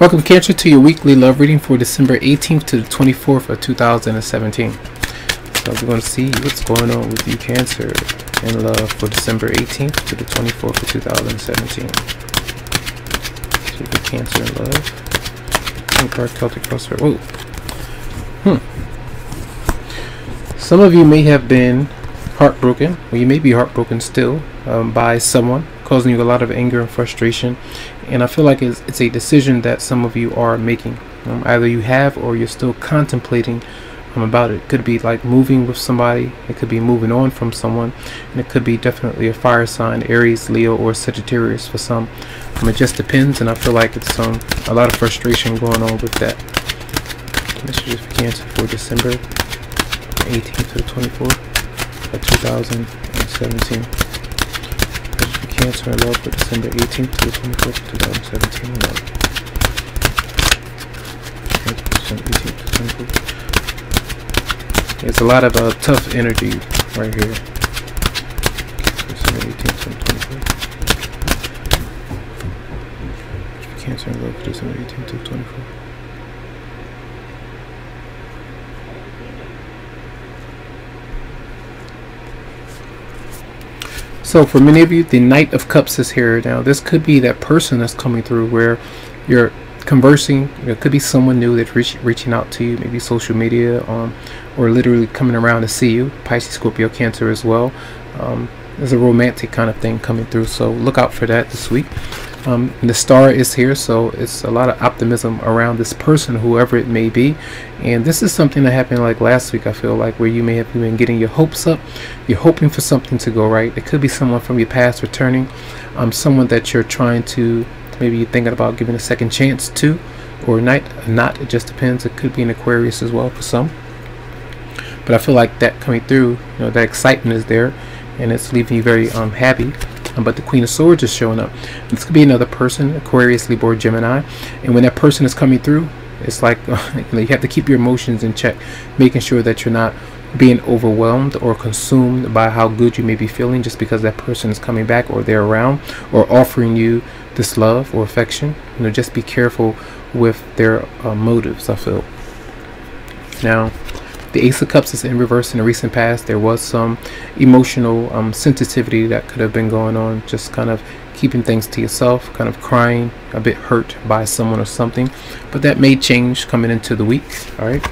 Welcome, Cancer, to your weekly love reading for December 18th to the 24th of 2017. So we're going to see what's going on with you, Cancer, in love for December 18th to the 24th of 2017. So for Cancer in love. Card Celtic Crossfire. Whoa. Some of you may have been heartbroken, or you may be heartbroken still by someone, causing you a lot of anger and frustration. And I feel like it's a decision that some of you are making. Either you have or you're still contemplating about it. It could be like moving with somebody, it could be moving on from someone, and it could be definitely a fire sign, Aries, Leo, or Sagittarius for some. It just depends, and I feel like it's a lot of frustration going on with that. Messages for Cancer for December 18th to the 24th of 2017. Cancer in love for December 18th to the 24th of 2017. It's a lot of tough energy right here. December 18th to the 24th. Cancer in love for December 18th to the 24th. So for many of you, the Knight of Cups is here. Now this could be that person that's coming through where you're conversing. It could be someone new that's reaching out to you, maybe social media, or literally coming around to see you. Pisces, Scorpio, Cancer as well. There's a romantic kind of thing coming through, so look out for that this week. And the Star is here, so it's a lot of optimism around this person, whoever it may be. And this is something that happened like last week, I feel like, where you may have been getting your hopes up. You're hoping for something to go right. It could be someone from your past returning, someone that you're trying to, maybe you're thinking about giving a second chance to, or not, it just depends. It could be an Aquarius as well for some. But I feel like that coming through, that excitement is there, and it's leaving you very happy. But the Queen of Swords is showing up. This could be another person, Aquarius, Libra, or Gemini. And when that person is coming through, it's like you have to keep your emotions in check, making sure that you're not being overwhelmed or consumed by how good you may be feeling just because that person is coming back, or they're around, or offering you this love or affection. Just be careful with their motives, I feel. Now, the Ace of Cups is in reverse. In the recent past, there was some emotional sensitivity that could have been going on, just kind of keeping things to yourself, kind of crying, a bit hurt by someone or something. But that may change coming into the week. All right.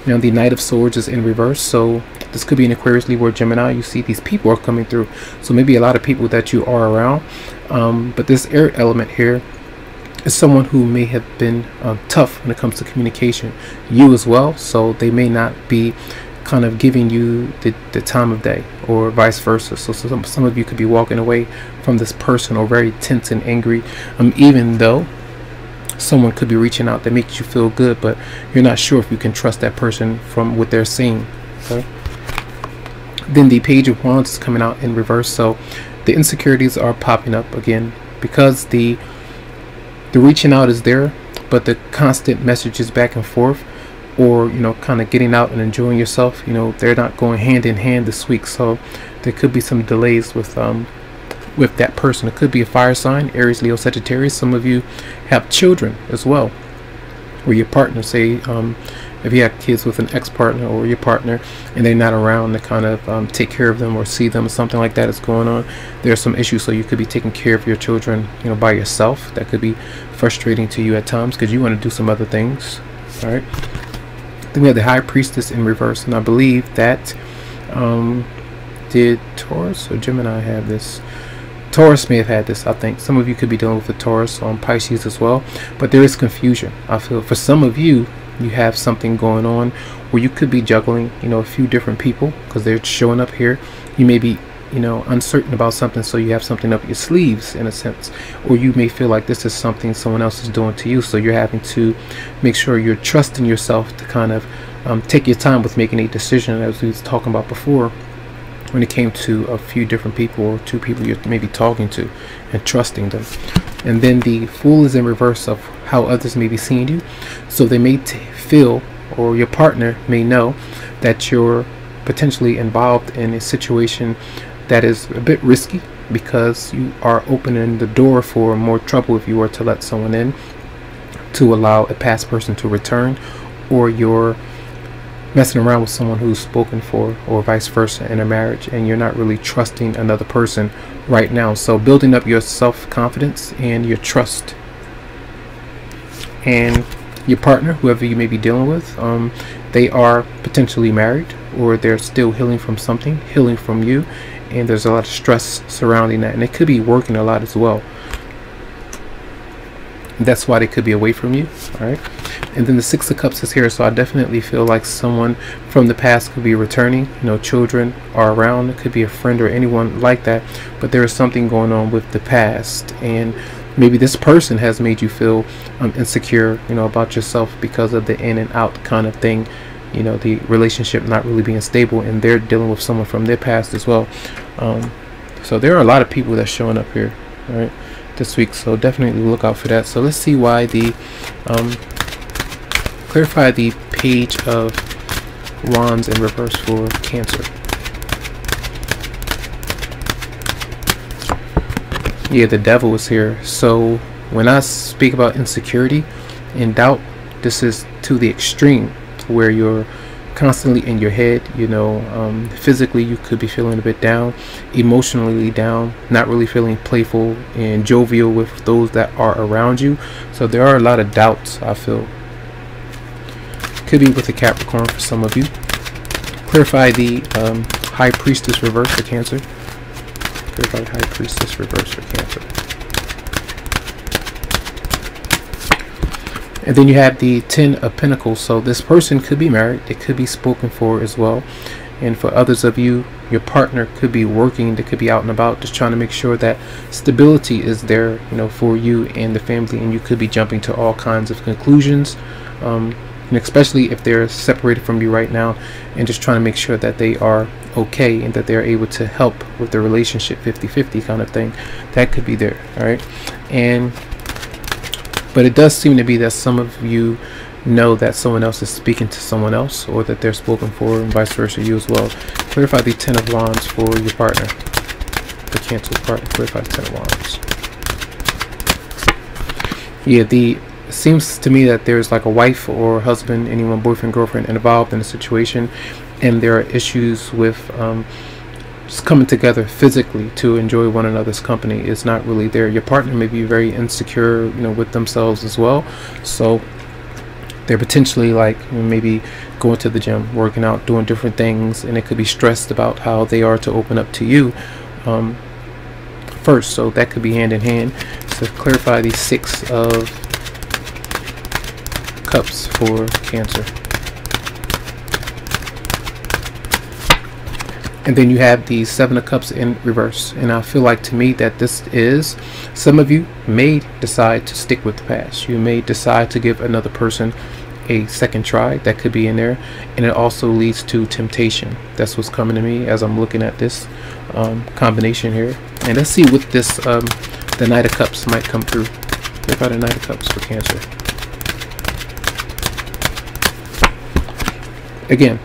Now, the Knight of Swords is in reverse, so this could be an Aquarius, Libra, or Gemini. You see these people are coming through, so maybe a lot of people that you are around. But this air element here is someone who may have been tough when it comes to communication, you as well, so they may not be kind of giving you the time of day, or vice versa. So some of you could be walking away from this person, or very tense and angry, even though someone could be reaching out that makes you feel good, but you're not sure if you can trust that person from what they're saying. Okay? Then the Page of Wands is coming out in reverse, so the insecurities are popping up again, because the reaching out is there, but the constant messages back and forth, or kind of getting out and enjoying yourself, they're not going hand in hand this week. So there could be some delays with that person. It could be a fire sign, Aries, Leo, Sagittarius. Some of you have children as well, or your partner, say if you have kids with an ex-partner or your partner, and they're not around to kind of take care of them or see them, or something like that is going on. There are some issues, so you could be taking care of your children by yourself. That could be frustrating to you at times, because you want to do some other things. All right. Then we have the High Priestess in reverse, and I believe that did Taurus or Gemini have this? Taurus may have had this. I think some of you could be dealing with the Taurus on Pisces as well, but there is confusion. I feel for some of you, you have something going on where you could be juggling a few different people, because they're showing up here. You may be uncertain about something, so you have something up your sleeves in a sense, or you may feel like this is something someone else is doing to you, so you're having to make sure you're trusting yourself to kind of take your time with making a decision, as we was talking about before, when it came to a few different people, or two people you're maybe talking to and trusting them. And then the Fool is in reverse of how others may be seeing you, so they may feel, or your partner may know, that you're potentially involved in a situation that is a bit risky, because you are opening the door for more trouble if you were to let someone in. to allow a past person to return, or you're messing around with someone who's spoken for, or vice versa in a marriage, and you're not really trusting another person right now. So building up your self-confidence and your trust. And your partner, whoever you may be dealing with, they are potentially married, or they're still healing from something, healing from you, and there's a lot of stress surrounding that, and they could be working a lot as well. That's why they could be away from you. All right. And then the Six of Cups is here, so I definitely feel like someone from the past could be returning. You know, children are around. It could be a friend or anyone like that, but there is something going on with the past, and maybe this person has made you feel insecure, you know, about yourself because of the in and out kind of thing. You know, the relationship not really being stable, and they're dealing with someone from their past as well. So there are a lot of people that's showing up here, all right, this week. So definitely look out for that. So let's see why the clarify the Page of Wands in reverse for Cancer. Yeah, the Devil is here. So when I speak about insecurity and doubt, this is to the extreme, where you're constantly in your head. You know, physically you could be feeling a bit down, emotionally down, not really feeling playful and jovial with those that are around you. So there are a lot of doubts, I feel. Could be with the Capricorn for some of you. Clarify the High Priestess reverse for Cancer. Clarify the High Priestess reverse for Cancer. And then you have the Ten of Pentacles. So this person could be married. They could be spoken for as well. And for others of you, your partner could be working. They could be out and about, just trying to make sure that stability is there, you know, for you and the family. And you could be jumping to all kinds of conclusions, and especially if they're separated from you right now, and just trying to make sure that they are okay and that they're able to help with the relationship, 50-50 kind of thing. That could be there. All right. But it does seem to be that some of you know that someone else is speaking to someone else, or that they're spoken for, and vice versa, you as well. Clarify the Ten of Wands for your partner, the Cancer partner. Clarify the Ten of Wands. Yeah, it seems to me that there's like a wife or husband, anyone, boyfriend, girlfriend involved in a situation, and there are issues with just coming together physically to enjoy one another's company is not really there. Your partner may be very insecure, you know, with themselves as well. So they're potentially like maybe going to the gym, working out, doing different things, and it could be stressed about how they are to open up to you first. So that could be hand in hand. So clarify the Six of Cups for Cancer. And then you have the Seven of Cups in reverse. And I feel like, to me, that this is, some of you may decide to stick with the past. You may decide to give another person a second try. That could be in there. And it also leads to temptation. That's what's coming to me as I'm looking at this combination here. And let's see what this, the Knight of Cups might come through. What about the Knight of Cups for Cancer? Again,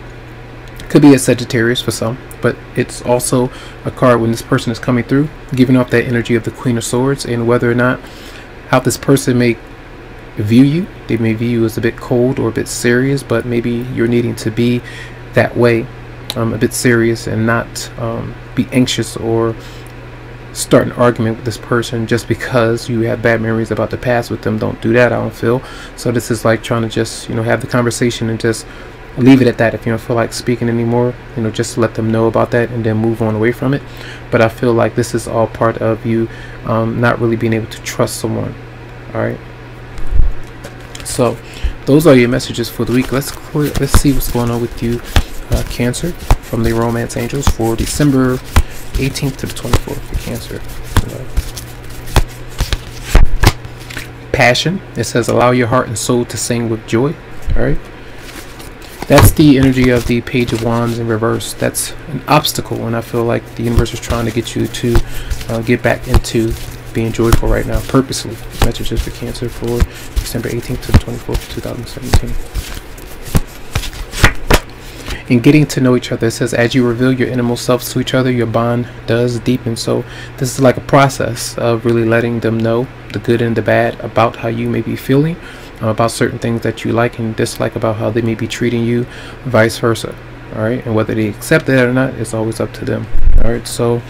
could be a Sagittarius for some, but it's also a card when this person is coming through, giving off that energy of the Queen of Swords, and whether or not how this person may view you. They may view you as a bit cold or a bit serious, but maybe you're needing to be that way, a bit serious, and not be anxious or start an argument with this person just because you have bad memories about the past with them. Don't do that, I don't feel. So this is like trying to just, you know, have the conversation and just leave it at that. If you don't feel like speaking anymore, you know, just let them know about that and then move on away from it. But I feel like this is all part of you not really being able to trust someone. All right, so those are your messages for the week. Let's see what's going on with you, Cancer, from the Romance Angels for December 18th to the 24th for Cancer. Passion. It says allow your heart and soul to sing with joy. All right, that's the energy of the Page of Wands in reverse. That's an obstacle, and I feel like the universe is trying to get you to get back into being joyful right now, purposely. Messages for Cancer for December 18th to the 24th, 2017. In getting to know each other, it says as you reveal your innermost selves to each other, your bond does deepen. So this is like a process of really letting them know the good and the bad about how you may be feeling, about certain things that you like and dislike about how they may be treating you, vice versa. All right, and whether they accept that or not, it's always up to them. All right, so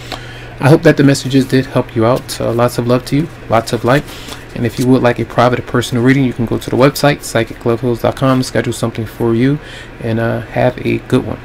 I hope that the messages did help you out. Lots of love to you, lots of light. And if you would like a private or personal reading, you can go to the website psychicloveheals.com, schedule something for you, and have a good one.